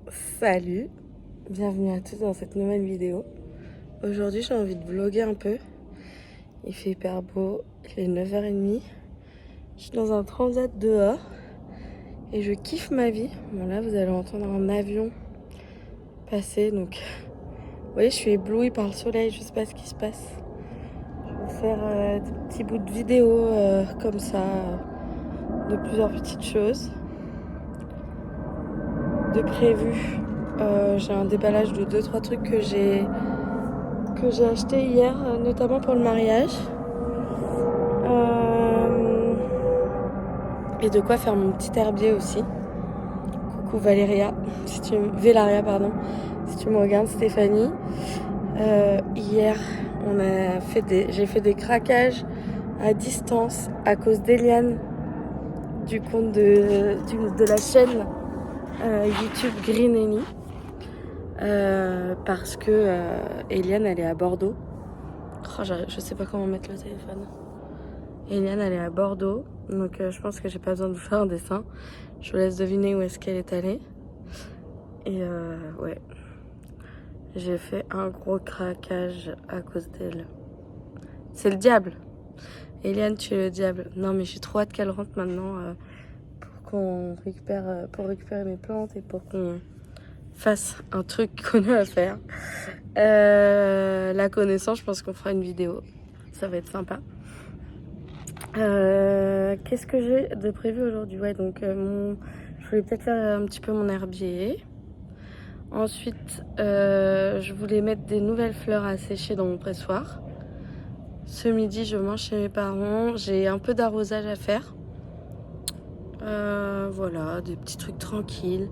Salut, bienvenue à tous dans cette nouvelle vidéo. Aujourd'hui j'ai envie de vlogger un peu. Il fait hyper beau, il est 9h30. Je suis dans un transat dehors et je kiffe ma vie. Bon là vous allez entendre un avion passer, donc vous voyez je suis éblouie par le soleil, je sais pas ce qui se passe. Je vais vous faire des petits bouts de vidéo comme ça, de plusieurs petites choses. De prévu, j'ai un déballage de 2-3 trucs que j'ai acheté hier, notamment pour le mariage. Et de quoi faire mon petit herbier aussi. Coucou Valéria, Vélaria pardon, si tu me regardes, Stéphanie. Hier, j'ai fait des craquages à distance à cause d'Eliane, du compte de la chaîne YouTube Green Annie. Parce que Eliane elle est à Bordeaux. Oh, je sais pas comment mettre le téléphone. Eliane elle est à Bordeaux, donc je pense que j'ai pas besoin de vous faire un dessin. Je vous laisse deviner où est-ce qu'elle est allée. Et ouais, j'ai fait un gros craquage à cause d'elle. C'est le diable. Eliane, tu es le diable. Non mais j'ai trop hâte qu'elle rentre maintenant pour récupérer mes plantes et pour qu'on fasse un truc qu'on a à faire. La connaissance, je pense qu'on fera une vidéo. Ça va être sympa. Qu'est-ce que j'ai de prévu aujourd'hui? Ouais, donc je voulais peut-être faire un petit peu mon herbier. Ensuite, je voulais mettre des nouvelles fleurs à sécher dans mon pressoir. Ce midi, je mange chez mes parents. J'ai un peu d'arrosage à faire. Voilà, des petits trucs tranquilles.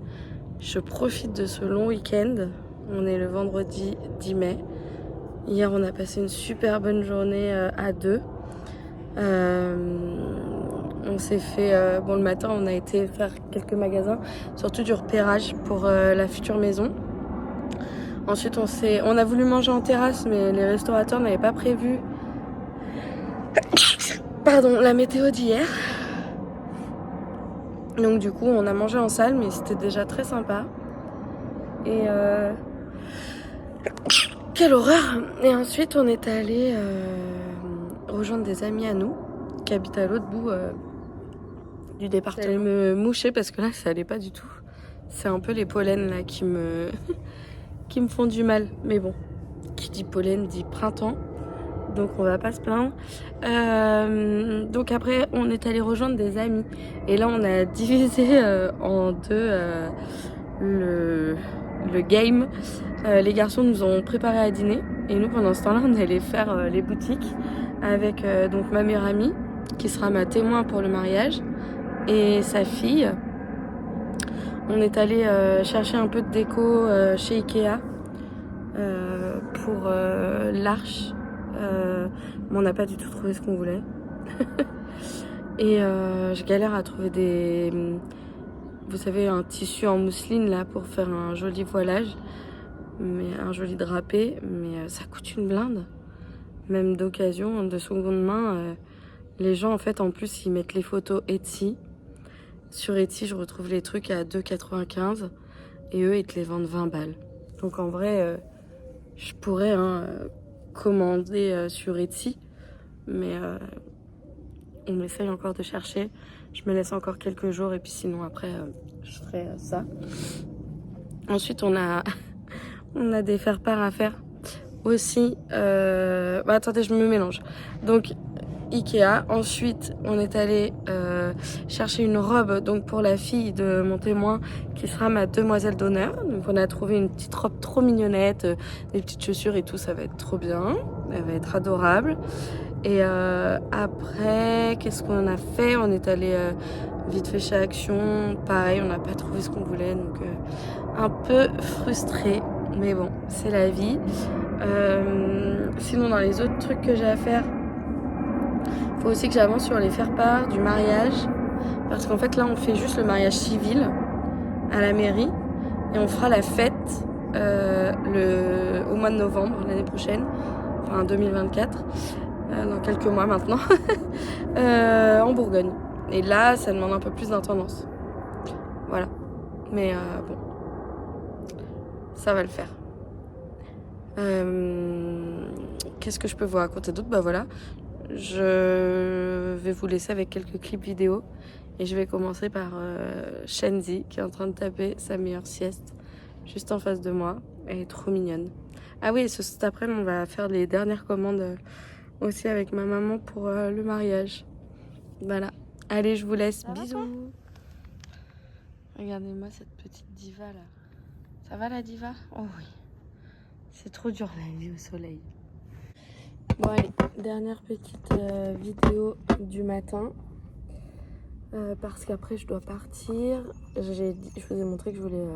Je profite de ce long week-end. On est le vendredi 10 mai. Hier, on a passé une super bonne journée à deux. On s'est fait... le matin, on a été faire quelques magasins, surtout du repérage pour la future maison. Ensuite, on a voulu manger en terrasse, mais les restaurateurs n'avaient pas prévu la météo d'hier. Donc du coup, on a mangé en salle, mais c'était déjà très sympa. Et... quelle horreur! Et ensuite, on est allé rejoindre des amis à nous qui habitent à l'autre bout du département. J'allais me moucher parce que là, ça allait pas du tout. C'est un peu les pollens là qui me font du mal. Mais bon, qui dit pollen dit printemps. Donc on va pas se plaindre. Donc après, on est allé rejoindre des amis. Et là, on a divisé en deux le game. Les garçons nous ont préparé à dîner. Et nous, pendant ce temps-là, on allait faire les boutiques avec donc ma meilleure amie, qui sera ma témoin pour le mariage, et sa fille. On est allé chercher un peu de déco chez Ikea pour l'arche. Mais on n'a pas du tout trouvé ce qu'on voulait. Et je galère à trouver vous savez, un tissu en mousseline là pour faire un joli voilage, mais un joli drapé, mais ça coûte une blinde. Même d'occasion, de seconde main, les gens en fait en plus ils mettent les photos Etsy. Sur Etsy, je retrouve les trucs à 2,95 et eux ils te les vendent 20 balles. Donc en vrai, je pourrais commander sur Etsy, mais on essaye encore de chercher. Je me laisse encore quelques jours et puis sinon après je ferai ça. Ensuite on a des faire-part à faire aussi. Attendez, je me mélange. Donc Ikea. Ensuite on est allé chercher une robe donc pour la fille de mon témoin qui sera ma demoiselle d'honneur. Donc on a trouvé une petite robe trop mignonnette, des petites chaussures et tout, ça va être trop bien. Elle va être adorable. Et après, qu'est-ce qu'on a fait? On est allé vite fait chez Action. Pareil, on n'a pas trouvé ce qu'on voulait. Donc un peu frustré. Mais bon, c'est la vie. Sinon, dans les autres trucs que j'ai à faire, il faut aussi que j'avance sur les faire-part du mariage. Parce qu'en fait, là, on fait juste le mariage civil à la mairie. Et on fera la fête au mois de novembre l'année prochaine. Enfin, 2024. Dans quelques mois maintenant, en Bourgogne. Et là, ça demande un peu plus d'intendance. Voilà. Mais bon. ça va le faire. Qu'est-ce que je peux vous raconter d'autre? Bah voilà, je vais vous laisser avec quelques clips vidéo et je vais commencer par Shenzi qui est en train de taper sa meilleure sieste juste en face de moi. Elle est trop mignonne. Ah oui, cet après-midi, on va faire les dernières commandes aussi avec ma maman pour le mariage. Voilà. Allez, je vous laisse. Bisous. Regardez-moi cette petite diva là. Ça va la diva? Oh oui. C'est trop dur la vie au soleil. Bon allez, dernière petite vidéo du matin. Parce qu'après je dois partir. Je vous ai montré que je voulais...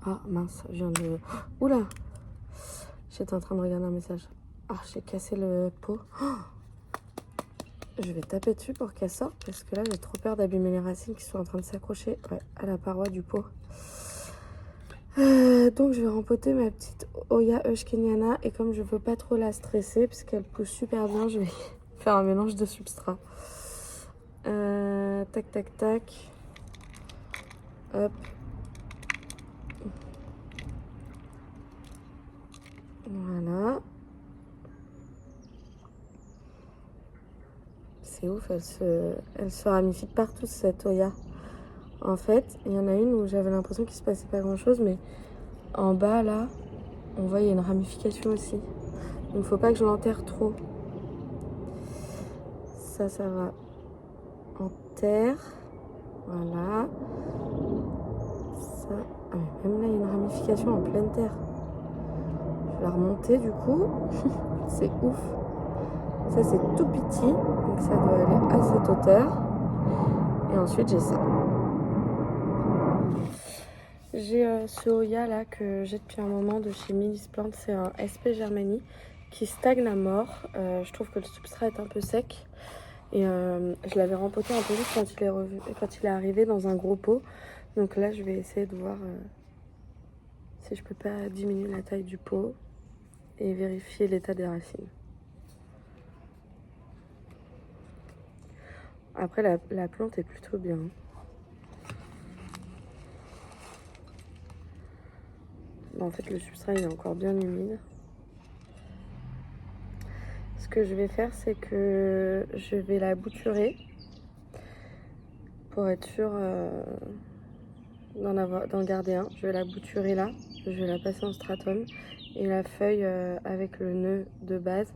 Ah mince, je viens de... Oula! J'étais en train de regarder un message. Ah, j'ai cassé le pot. Oh, je vais taper dessus pour qu'elle sorte parce que là j'ai trop peur d'abîmer les racines qui sont en train de s'accrocher à la paroi du pot. Donc je vais rempoter ma petite Oya Euskeniana et comme je veux pas trop la stresser parce qu'elle pousse super bien, je vais faire un mélange de substrat. Tac tac tac. Hop. Voilà. C'est ouf, elle se ramifie de partout cette Oya. En fait, il y en a une où j'avais l'impression qu'il se passait pas grand chose, mais en bas là, on voit il y a une ramification aussi. Il ne faut pas que je l'enterre trop. Ça va en terre. Voilà. Ça. Ah, mais même là, il y a une ramification en pleine terre. Je vais la remonter du coup. C'est ouf. Ça, c'est tout petit. Donc, ça doit aller à cette hauteur. Et ensuite, j'ai ça. J'ai ce Oya là que j'ai depuis un moment de chez Milice Plante. C'est un SP Germanie qui stagne à mort. Je trouve que le substrat est un peu sec. Et je l'avais rempoté un peu vite quand il est arrivé dans un gros pot. Donc là, je vais essayer de voir si je peux pas diminuer la taille du pot et vérifier l'état des racines. Après, la plante est plutôt bien. En fait, le substrat il est encore bien humide. Ce que je vais faire, c'est que je vais la bouturer pour être sûre d'en garder un. Je vais la bouturer là, je vais la passer en stratum et la feuille avec le nœud de base,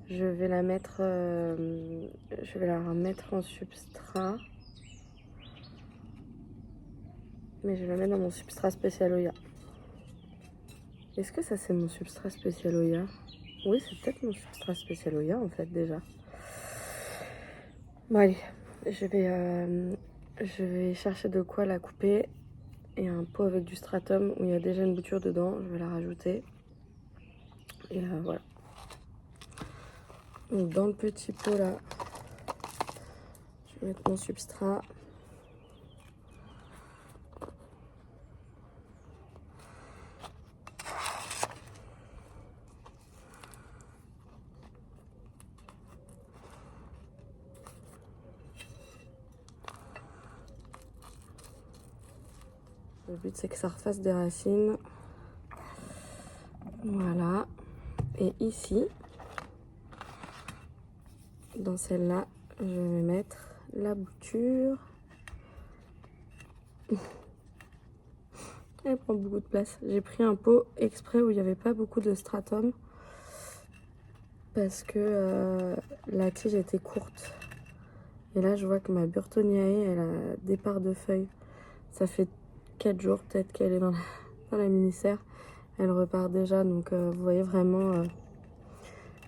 je vais la mettre, je vais la remettre en substrat. Mais je vais la mettre dans mon substrat spécial Oya. Est-ce que ça c'est mon substrat spécial Oya? Oui, c'est peut-être mon substrat spécial Oya en fait déjà. Bon allez, je vais chercher de quoi la couper. Et un pot avec du stratum où il y a déjà une bouture dedans, je vais la rajouter. Et voilà. Donc dans le petit pot là, je vais mettre mon substrat. Le but c'est que ça refasse des racines. Voilà. Et ici, dans celle-là, je vais mettre la bouture. Elle prend beaucoup de place. J'ai pris un pot exprès où il n'y avait pas beaucoup de stratum parce que la tige était courte. Et là, je vois que ma Burtoniae, elle a des parts de feuilles. Ça fait 4 jours peut-être qu'elle est dans la mini-serre. Elle repart déjà, donc vous voyez vraiment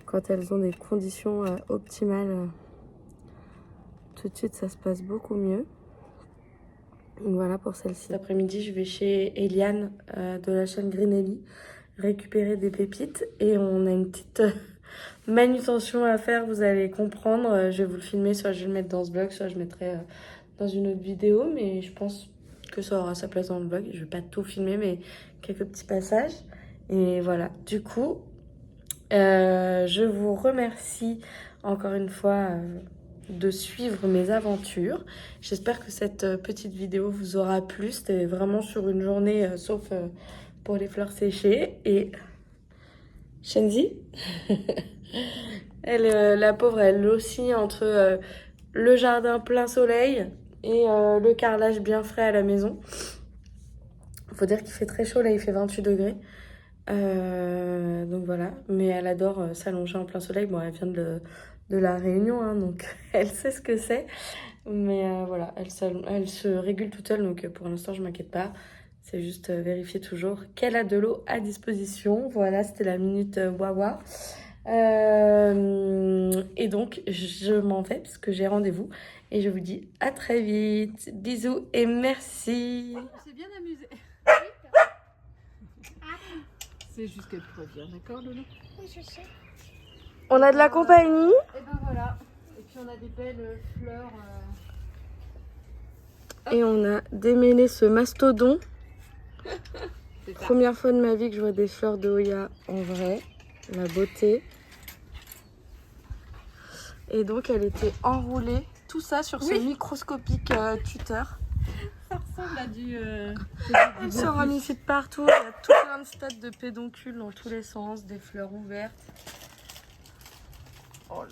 quand elles ont des conditions optimales, tout de suite ça se passe beaucoup mieux. Donc voilà pour celle-ci. Cet après-midi, je vais chez Eliane de la chaîne Greenelly récupérer des pépites et on a une petite manutention à faire, vous allez comprendre. Je vais vous le filmer, soit je vais le mettre dans ce vlog, soit je mettrai dans une autre vidéo, mais je pense que ça aura sa place dans le vlog. Je vais pas tout filmer, mais quelques petits passages. Et voilà, du coup, je vous remercie encore une fois de suivre mes aventures. J'espère que cette petite vidéo vous aura plu. C'était vraiment sur une journée, sauf pour les fleurs séchées. Et Shenzi, elle, la pauvre, elle oscille entre le jardin plein soleil et le carrelage bien frais à la maison. Faut dire qu'il fait très chaud là, il fait 28 degrés. Donc voilà, mais elle adore s'allonger en plein soleil. Bon, elle vient de la Réunion, hein, donc elle sait ce que c'est. Mais voilà, elle se régule toute seule, donc pour l'instant, je m'inquiète pas. C'est juste vérifier toujours qu'elle a de l'eau à disposition. Voilà, c'était la minute Wawa. Et donc, je m'en vais parce que j'ai rendez-vous. Et je vous dis à très vite. Bisous et merci. On s'est bien amusé. C'est juste qu'elle prévient, d'accord, Loulou? Oui, je sais. On a de la compagnie. Et ben voilà. Et puis on a des belles fleurs. Et on a démêlé ce mastodon. C'est ça. Première fois de ma vie que je vois des fleurs de Hoya en vrai. La beauté. Et donc elle était enroulée. Tout ça sur ce microscopique tuteur. Ça ressemble à du... Elle se ramifie de partout. Il y a tout plein de stades de pédoncules dans tous les sens. Des fleurs ouvertes.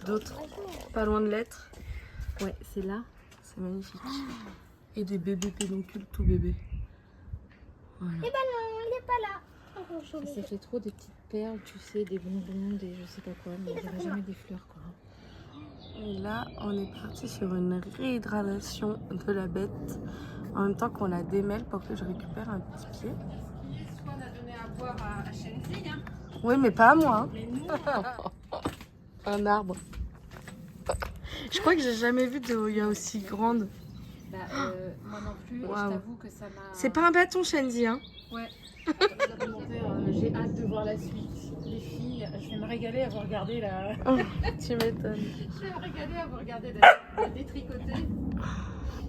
D'autres pas loin de l'être. Ouais, c'est là. C'est magnifique. Et des bébés pédoncules tout bébés. Voilà. Eh ben non, il est pas là. Oh, Ça fait trop des petites perles, tu sais, des bonbons, des je sais pas quoi, mais il n'y aurait jamais des fleurs, quoi. Et là, on est parti sur une réhydratation de la bête. En même temps qu'on la démêle pour que je récupère un petit pied. Soit on a donné à boire à Shenzi, hein. Oui, mais pas à moi. Hein. Mais nous, Un arbre. Je crois que j'ai jamais vu de Hoya aussi grande. bah, moi non plus, et Waouh. je t'avoue que ça m'a... C'est pas un bâton, Shenzi, hein? Ouais. J'ai hâte de voir la suite. Les filles, je vais me régaler à vous regarder la... Oh, tu m'étonnes. Je vais me régaler à vous regarder la détricoter.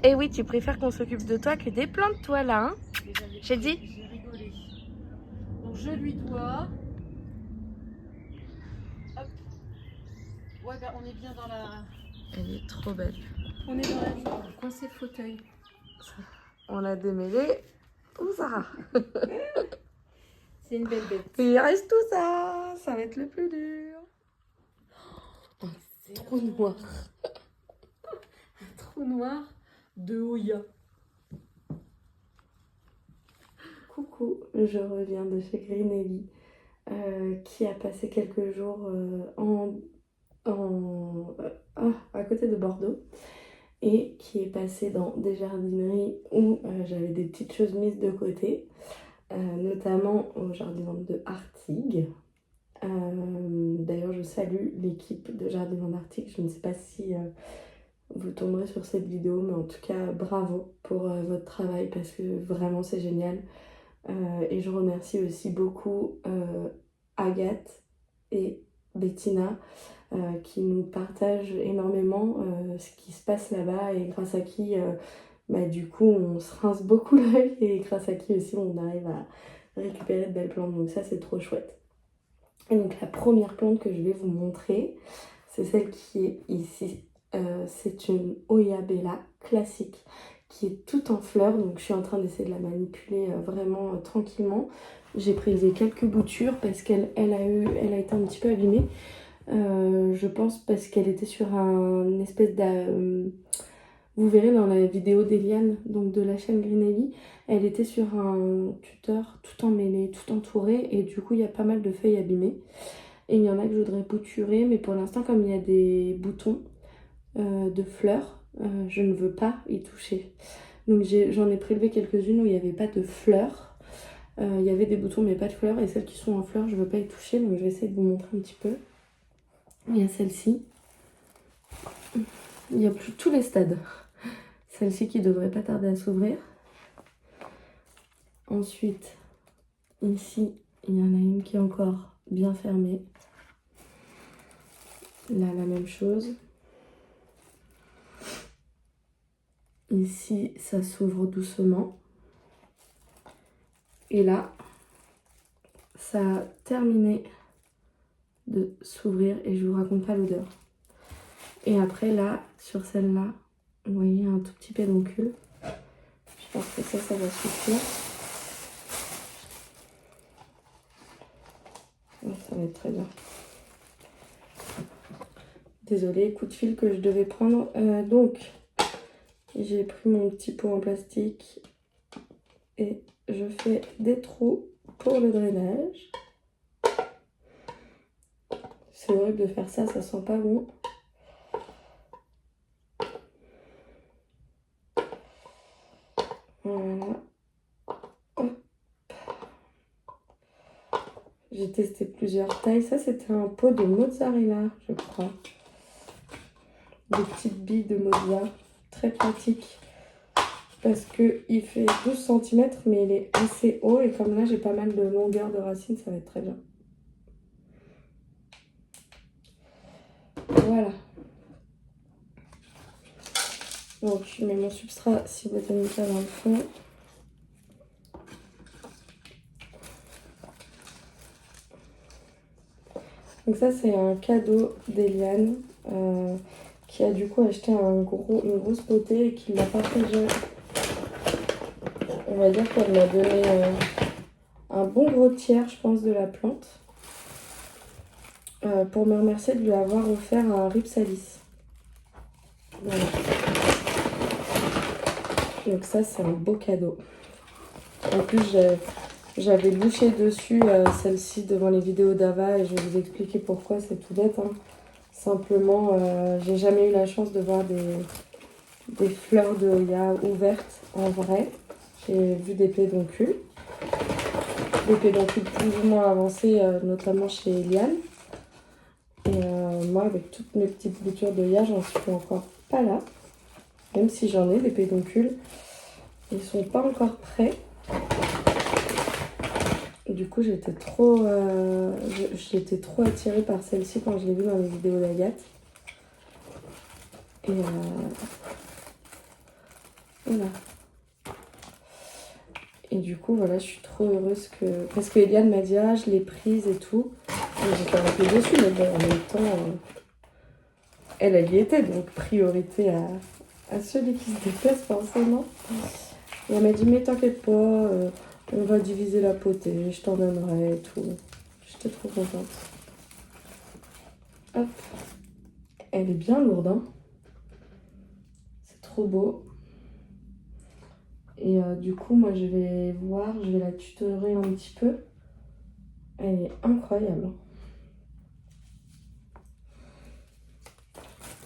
Et oui, tu préfères qu'on s'occupe de toi que des plantes, toi, là, hein? J'ai dit. J'ai rigolé. Donc je lui dois... Hop. Ouais, bah on est bien dans la... Elle est trop belle. On est dans la... Coincé le fauteuil. On a démêlé tout ça. C'est une belle bête. Il reste tout ça. Ça va être le plus dur. Un trou noir. Un trou noir de Hoya. Coucou, je reviens de chez Greenelly qui a passé quelques jours à côté de Bordeaux et qui est passé dans des jardineries où j'avais des petites choses mises de côté, notamment au jardin de Artigues. D'ailleurs, je salue l'équipe de Jardin d'Artigues. Je ne sais pas si vous tomberez sur cette vidéo, mais en tout cas, bravo pour votre travail parce que vraiment c'est génial. Et je remercie aussi beaucoup Agathe et Bettina qui nous partagent énormément ce qui se passe là-bas et grâce à qui du coup on se rince beaucoup l'œil et grâce à qui aussi on arrive à récupérer de belles plantes, donc ça c'est trop chouette. Et donc la première plante que je vais vous montrer, c'est celle qui est ici. C'est une Hoya Bella classique qui est toute en fleurs, donc je suis en train d'essayer de la manipuler vraiment tranquillement. J'ai prélevé quelques boutures parce qu'elle a été un petit peu abîmée. Je pense parce qu'elle était sur un espèce de... vous verrez dans la vidéo d'Eliane, donc de la chaîne Greenelly, elle était sur un tuteur tout emmêlé, tout entouré, et du coup il y a pas mal de feuilles abîmées. Et il y en a que je voudrais bouturer, mais pour l'instant comme il y a des boutons de fleurs, je ne veux pas y toucher. Donc j'en ai prélevé quelques-unes où il n'y avait pas de fleurs. Il y avait des boutons mais pas de fleurs, et celles qui sont en fleurs je ne veux pas y toucher, donc je vais essayer de vous montrer un petit peu. Il y a celle-ci. Il y a plus tous les stades. Celle-ci qui devrait pas tarder à s'ouvrir. Ensuite, ici, il y en a une qui est encore bien fermée. Là, la même chose. Ici, ça s'ouvre doucement. Et là, ça a terminé de s'ouvrir et je vous raconte pas l'odeur. Et après là, sur celle-là, vous voyez un tout petit pédoncule. Je pense que ça va suffire. Ouais, ça va être très bien. Désolée, coup de fil que je devais prendre. Donc, j'ai pris mon petit pot en plastique et je fais des trous pour le drainage. C'est horrible de faire ça, ça sent pas bon. Voilà. Hop. J'ai testé plusieurs tailles. Ça, c'était un pot de mozzarella, je crois. Des petites billes de mozzarella. Très pratique. Parce qu'il fait 12 cm, mais il est assez haut. Et comme là, j'ai pas mal de longueur de racines, ça va être très bien. Voilà. Donc, je mets mon substrat Cibotanica dans le fond. Donc ça, c'est un cadeau d'Eliane qui a du coup acheté une grosse potée et qui ne l'a pas fait jeune. On va dire qu'elle m'a donné un bon gros tiers, je pense, de la plante. Pour me remercier de lui avoir offert un Ripsalis. Voilà. Donc ça, c'est un beau cadeau. En plus, j'avais bouché dessus celle-ci devant les vidéos d'Ava et je vais vous expliquer pourquoi, c'est tout bête. Hein. Simplement, j'ai jamais eu la chance de voir des fleurs de Oya ouvertes en vrai. J'ai vu des pédoncules. Des pédoncules plus ou moins avancés, notamment chez Eliane. Et moi, avec toutes mes petites boutures d'Oya, j'en suis encore pas là. Même si j'en ai des pédoncules, ils sont pas encore prêts. Du coup, j'étais trop attirée par celle-ci quand je l'ai vue dans les vidéos d'Agathe. Et voilà. Et du coup, voilà, je suis trop heureuse que... Parce que Eliane m'a dit, ah, je l'ai prise et tout. Et j'étais un peu déçue, mais bon, en même temps, elle y était. Donc, priorité à celui qui se déplace, forcément. Et elle m'a dit, mais t'inquiète pas, on va diviser la potée, je t'en donnerai et tout. J'étais trop contente. Hop. Elle est bien lourde, hein. C'est trop beau. Et du coup, moi, je vais la tutorer un petit peu. Elle est incroyable.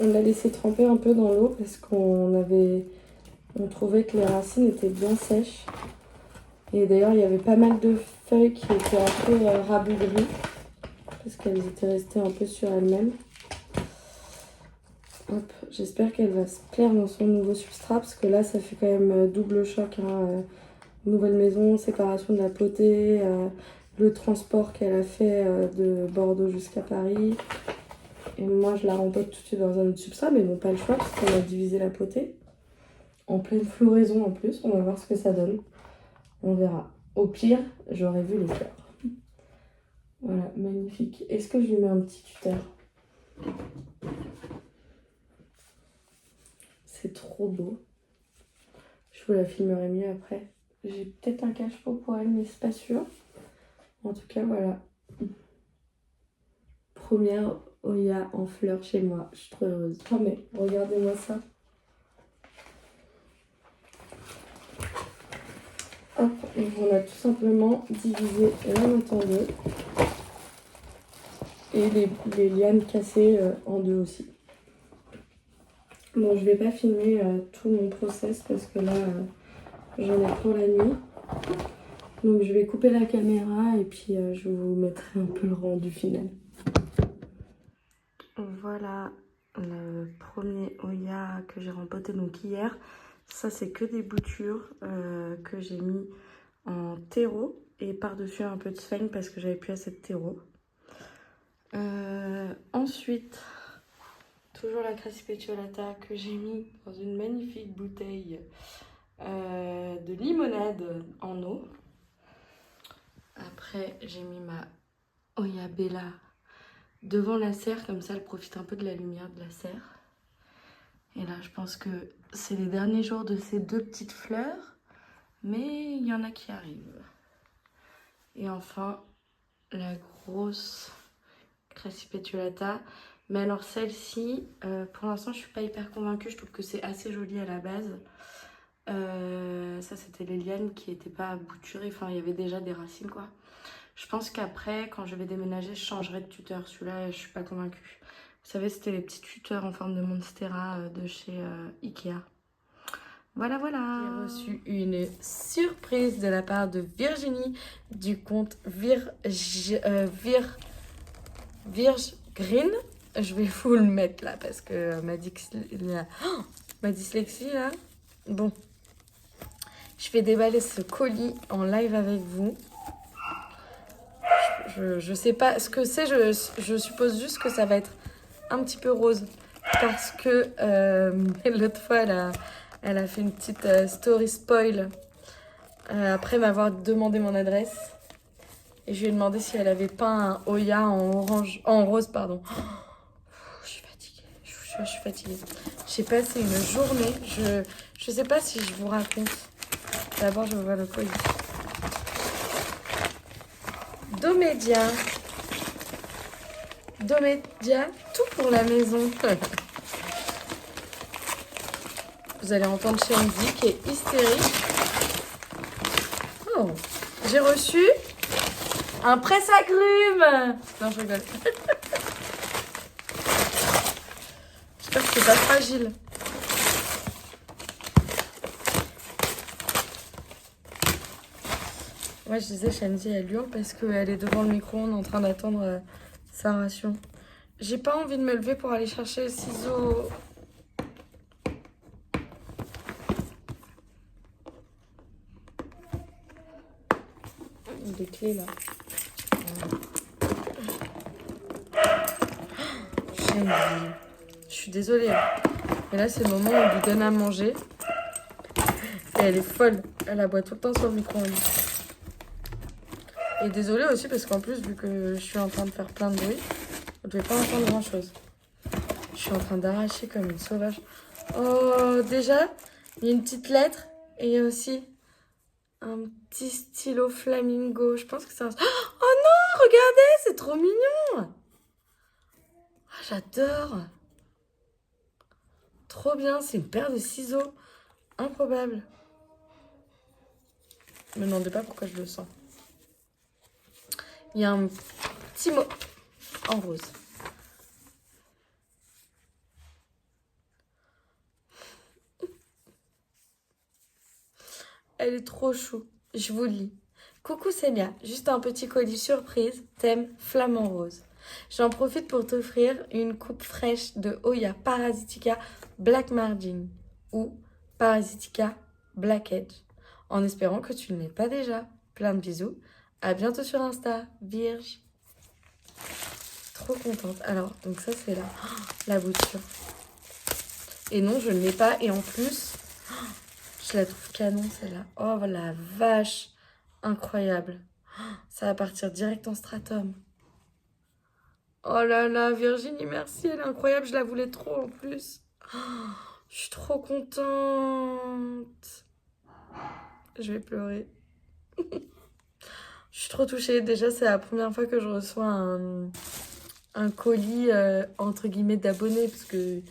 On l'a laissé tremper un peu dans l'eau parce on trouvait que les racines étaient bien sèches. Et d'ailleurs, il y avait pas mal de feuilles qui étaient un peu rabougries parce qu'elles étaient restées un peu sur elles-mêmes. Hop, j'espère qu'elle va se plaire dans son nouveau substrat parce que là, ça fait quand même double choc. Hein, nouvelle maison, séparation de la potée, le transport qu'elle a fait de Bordeaux jusqu'à Paris. Et moi, je la rempote tout de suite dans un autre substrat, mais bon, pas le choix parce qu'on a divisé la potée. En pleine floraison en plus, on va voir ce que ça donne. On verra. Au pire, j'aurais vu les fleurs. Voilà, magnifique. Est-ce que je lui mets un petit tuteur? C'est trop beau. Je vous la filmerai mieux après. J'ai peut-être un cache-pot pour elle, mais c'est pas sûr. En tout cas, voilà. Première Oya en fleurs chez moi. Je suis trop heureuse. Oh mais regardez-moi ça. Hop, et on a tout simplement divisé la motte en deux. Et les lianes cassées en deux aussi. Bon, je vais pas filmer tout mon process parce que là, j'en ai pour la nuit. Donc je vais couper la caméra et puis je vous mettrai un peu le rendu final. Voilà le premier Oya que j'ai rempoté donc hier. Ça c'est que des boutures que j'ai mis en terreau et par-dessus un peu de sphène parce que j'avais plus assez de terreau. Ensuite, toujours la Crassipecciolata que j'ai mis dans une magnifique bouteille de limonade en eau. Après, j'ai mis ma Oya Bella devant la serre, comme ça elle profite un peu de la lumière de la serre. Et là, je pense que c'est les derniers jours de ces 2 petites fleurs. Mais il y en a qui arrivent. Et enfin, la grosse Crassipetulata. Mais alors celle-ci, pour l'instant, je suis pas hyper convaincue. Je trouve que c'est assez joli à la base. Ça, c'était les lianes qui n'étaient pas bouturées. Enfin, il y avait déjà des racines, quoi. Je pense qu'après, quand je vais déménager, je changerai de tuteur. Celui-là, je suis pas convaincue. Vous savez, c'était les petits tuteurs en forme de monstera de chez Ikea. Voilà, voilà. J'ai reçu une surprise de la part de Virginie du compte Virge Green. Je vais vous le mettre là parce que ma dyslexie là. Bon, je vais déballer ce colis en live avec vous. Je sais pas ce que c'est, je suppose juste que ça va être un petit peu rose parce que l'autre fois elle a fait une petite story spoil après m'avoir demandé mon adresse et je lui ai demandé si elle avait pas un Oya en rose pardon. Je suis fatiguée, je suis fatiguée. J'ai passé une journée, je sais pas si je vous raconte. D'abord je vois le colis. Domédia, tout pour la maison. Vous allez entendre Shandy qui est hystérique. Oh, j'ai reçu un presse-agrumes. Non, je rigole. J'espère que c'est pas fragile. Moi, je disais Shandy, elle hurle parce qu'elle est devant le micro-ondes en train d'attendre sa ration. J'ai pas envie de me lever pour aller chercher le ciseau. Des clés là. Je suis désolée. Mais là, c'est le moment où on lui donne à manger. Et elle est folle. Elle aboie tout le temps sur le micro-ondes. Et désolée aussi parce qu'en plus, vu que je suis en train de faire plein de bruit, vous ne devez pas entendre grand chose. Je suis en train d'arracher comme une sauvage. Oh, déjà, il y a une petite lettre et il y a aussi un petit stylo flamingo. Je pense que c'est un... Oh non, regardez, c'est trop mignon. Ah, j'adore. Trop bien, c'est une paire de ciseaux. Improbable. Ne me demandez pas pourquoi je le sens. Il y a un petit mot en rose. Elle est trop chou. Je vous le lis. Coucou Célia, juste un petit colis surprise, thème flamant rose. J'en profite pour t'offrir une coupe fraîche de Oya Parasitica Black Margin ou Parasitica Black Edge, en espérant que tu ne l'aies pas déjà. Plein de bisous. À bientôt sur Insta, Virge. Trop contente. Alors, donc ça c'est la bouture. Et non, je ne l'ai pas. Et en plus, je la trouve canon celle-là. Oh la vache. Incroyable. Ça va partir direct en stratum. Oh là là, Virginie, merci. Elle est incroyable. Je la voulais trop en plus. Je suis trop contente. Je vais pleurer. Je suis trop touchée. Déjà, c'est la première fois que je reçois un colis, entre guillemets, d'abonnés. Parce que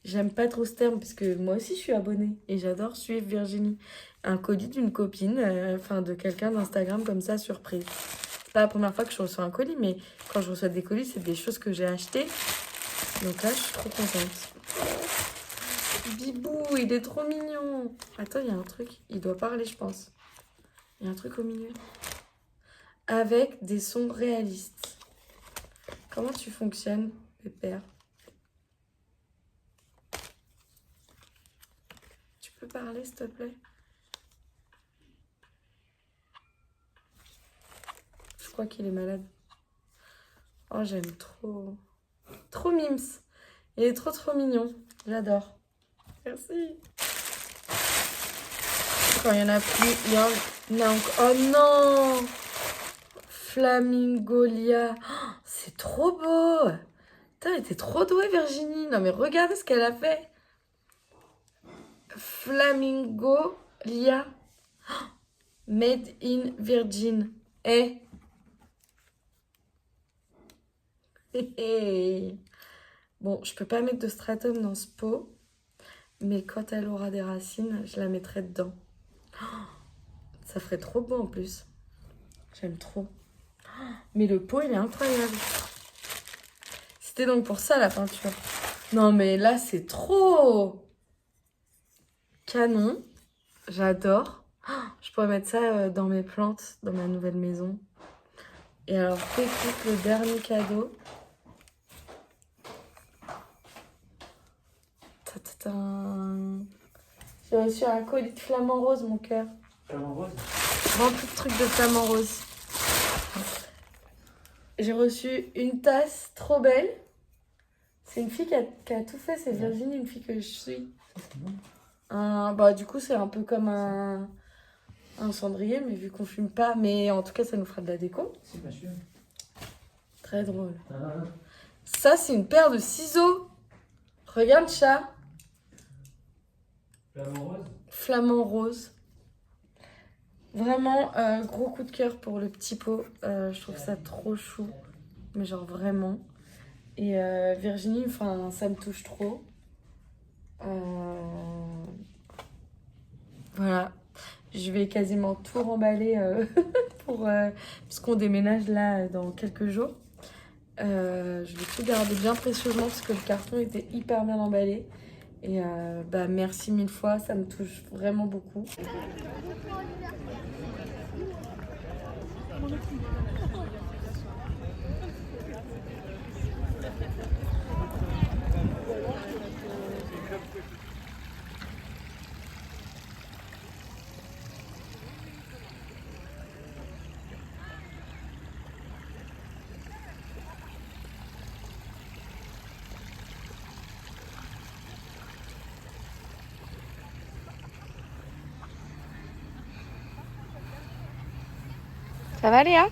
j'aime pas trop ce terme. Parce que moi aussi, je suis abonnée. Et j'adore suivre Virginie. Un colis d'une copine, enfin de quelqu'un d'Instagram comme ça, surprise. C'est pas la première fois que je reçois un colis. Mais quand je reçois des colis, c'est des choses que j'ai achetées. Donc là, je suis trop contente. Bibou, il est trop mignon. Attends, il y a un truc. Il doit parler, je pense. Il y a un truc au milieu. Avec des sons réalistes. Comment tu fonctionnes, Pépère? Tu peux parler, s'il te plaît? Je crois qu'il est malade. Oh, j'aime trop. Trop mims. Il est trop mignon. J'adore. Merci. Quand il y en a plus, il y en a encore. Oh non! Flamingolia. Oh, c'est trop beau. Putain, elle était trop douée, Virginie. Non, mais regardez ce qu'elle a fait. Flamingo Lia. Made in Virgin. Eh. Bon, je peux pas mettre de stratum dans ce pot, mais quand elle aura des racines, je la mettrai dedans. Ça ferait trop beau en plus. J'aime trop. Mais le pot, il est incroyable. C'était donc pour ça la peinture. Non, mais là, c'est trop canon. J'adore. Je pourrais mettre ça dans mes plantes, dans ma nouvelle maison. Et alors, écoute, le dernier cadeau. Ta-ta-ta. J'ai reçu un colis de flamant rose, mon cœur. Flamant rose. Rempli de trucs de flamant rose. J'ai reçu une tasse trop belle. C'est une fille qui a tout fait, c'est Virginie, une fille que je suis. Bah, du coup, c'est un peu comme un cendrier, mais vu qu'on fume pas, mais en tout cas, ça nous fera de la déco. Si, bien sûr. Très drôle. Ah. Ça, c'est une paire de ciseaux. Regarde, chat. Flamant rose. Flamant rose. Vraiment, gros coup de cœur pour le petit pot. Je trouve ça trop chou. Mais genre vraiment. Et Virginie, enfin, ça me touche trop. Voilà. Je vais quasiment tout remballer parce qu'on déménage là dans quelques jours. Je vais tout garder bien précieusement parce que le carton était hyper bien emballé. Et bah, merci mille fois, ça me touche vraiment beaucoup. Ça va Léa?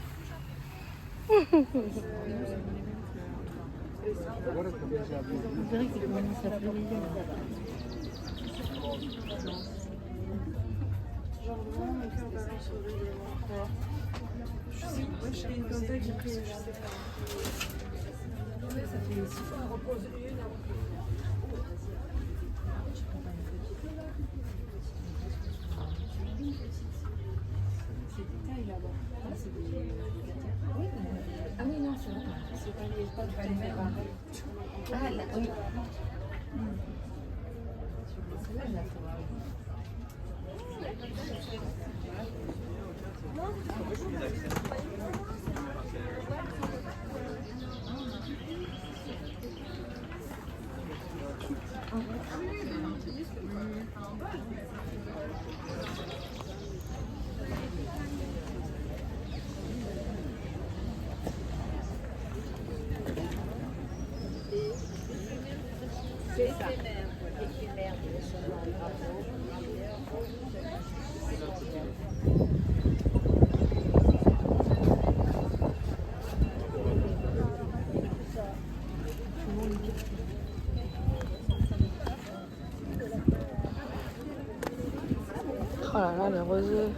Ah oui, non, c'est vrai. C'est pas les mêmes. Ah, là, oui. Celle-là, je la ferai. Oh là là, les rosés.